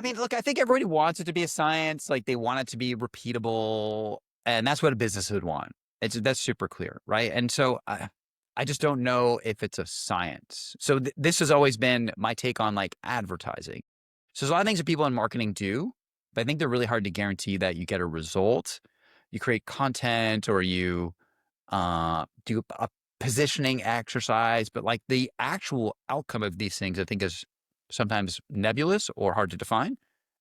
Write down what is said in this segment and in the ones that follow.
I mean, look, I think everybody wants it to be a science. Like they want it to be repeatable, and that's what a business would want. That's super clear, right? And so I just don't know if it's a science. So this has always been my take on like advertising. So there's a lot of things that people in marketing do, but I think they're really hard to guarantee that you get a result. You create content or you do a positioning exercise, but like the actual outcome of these things, I think is sometimes nebulous or hard to define.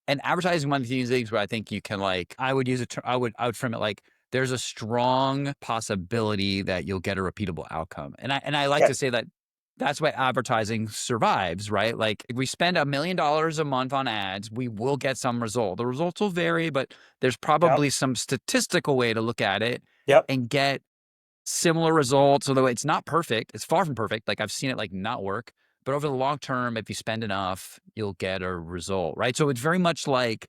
And advertising one of these things where I think you can like, I would use it. I would frame it like there's a strong possibility that you'll get a repeatable outcome. And I like to Yes. say that that's why advertising survives, right? Like if we spend $1 million a month on ads, we will get some result. The results will vary, but there's Yep. probably some statistical way to look at it Yep. and get similar results, although it's not perfect. It's far from perfect. Like I've seen it like not work, but over the long term, if you spend enough, you'll get a result, right? So it's very much like,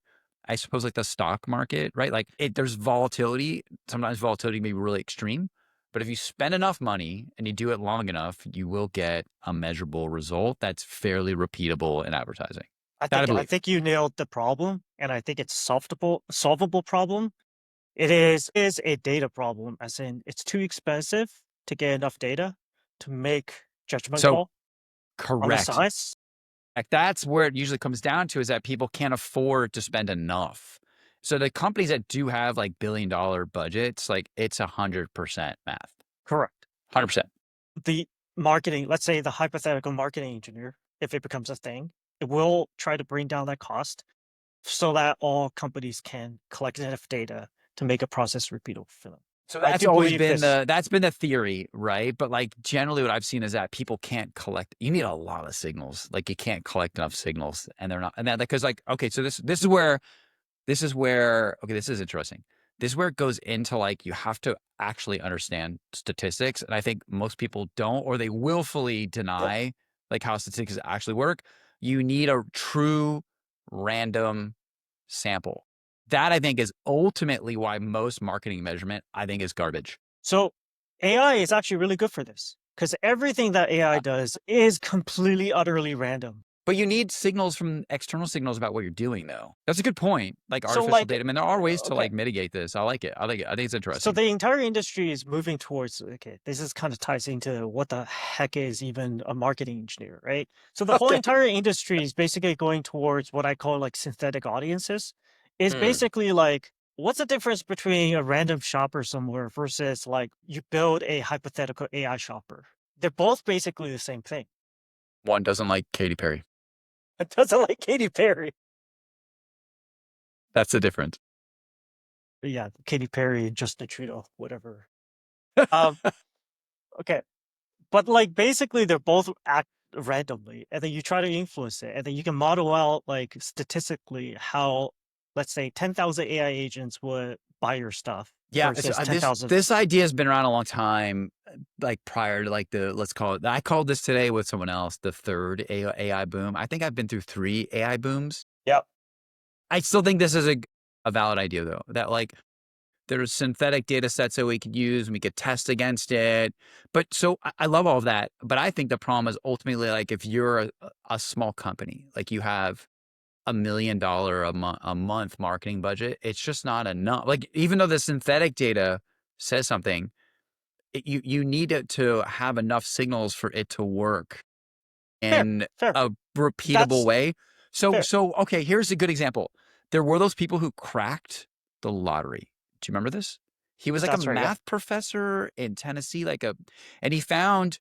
I suppose, like the stock market, right? Like there's volatility. Sometimes volatility may be really extreme, but if you spend enough money and you do it long enough, you will get a measurable result that's fairly repeatable in advertising. That I I believe. think you nailed the problem, and I think it's solvable problem. It is a data problem, as in it's too expensive to get enough data to make judgment So call on the correct. size. Like that's where it usually comes down to is that people can't afford to spend enough. So the companies that do have like $1 billion budgets, like it's 100% math, Correct. 100%. The marketing, let's say the hypothetical marketing engineer, if it becomes a thing, it will try to bring down that cost so that all companies can collect enough data to make a process repeatable for them. So I that's do always believe been this. the theory, right? But like generally what I've seen is that people can't collect. You need a lot of signals. Like you can't collect enough signals, and they're not. And that because like okay, so this is where okay, this is interesting. This is where it goes into like you have to actually understand statistics, and I think most people don't, or they willfully Yep. deny like how statistics actually work. You need a true random sample. That I think is ultimately why most marketing measurement I think is garbage. So AI is actually really good for this because everything that AI does is completely, utterly random. But you need signals from external signals about what you're doing, though. That's a good point. Like So, artificial like, data. I mean, there are ways to okay, like mitigate this. I like it. I like it. I think it's so interesting. the entire industry is moving towards, okay, this is kind of ties into what the heck is even a marketing engineer, right? So the whole Okay. entire industry is basically going towards what I call like synthetic audiences. Is Hmm. basically like, what's the difference between a random shopper somewhere versus like you build a hypothetical AI shopper? They're both basically the same thing. One doesn't like Katy Perry. It doesn't like Katy Perry. That's the difference. But yeah, Katy Perry, Justin Trudeau, whatever. Um, okay. But like basically they're both act randomly, and then you try to influence it, and then you can model out like statistically how, let's say, 10,000 AI agents would buy your stuff Yeah, so, versus this 10,000. this idea has been around a long time, like prior to like the let's call it. I called this today with someone else the third AI boom. I think I've been through three AI booms. Yep. I still think this is a valid idea though. That like there's synthetic data sets that we could use and we could test against it. But so I love all of that. But I think the problem is ultimately like if you're a small company, like you have $1 million a month marketing budget, it's just not enough. Like even though the synthetic data says something, you need it to have enough signals for it to work Fair, in fair. a repeatable That's way. So fair. so okay, here's a good example. There were those people who cracked the lottery. Do you remember this? He was like a That's right. Yep. math professor in Tennessee, and he found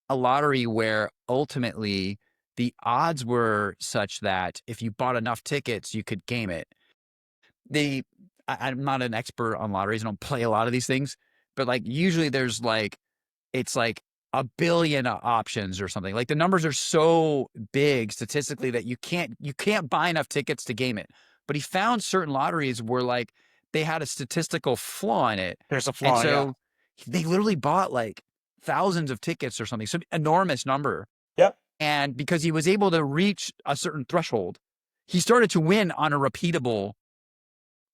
a lottery where ultimately the odds were such that if you bought enough tickets, you could game it. The I'm not an expert on lotteries. I don't play a lot of these things, but like usually there's like it's like a billion options or something. Like the numbers are so big statistically that you can't buy enough tickets to game it. But he found certain lotteries where like they had a statistical flaw in it. There's a And flaw. Yeah. so they literally bought like thousands of tickets or something, some enormous number. Yep. And because he was able to reach a certain threshold, he started to win on a repeatable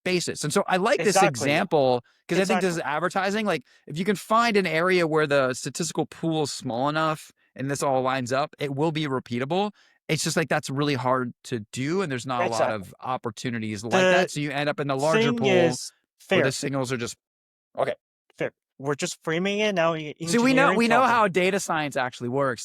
basis. And so I like this Exactly. example because I think this is Exactly. advertising. Like if you can find an area where the statistical pool is small enough and this all lines up, it will be repeatable. It's just like that's really hard to do, and there's not a lot Exactly. of opportunities like The that. So you end up in the larger thing pool is where the fair, signals are just okay. fair. We're just framing it now in See, engineering we know problem. how data science actually works.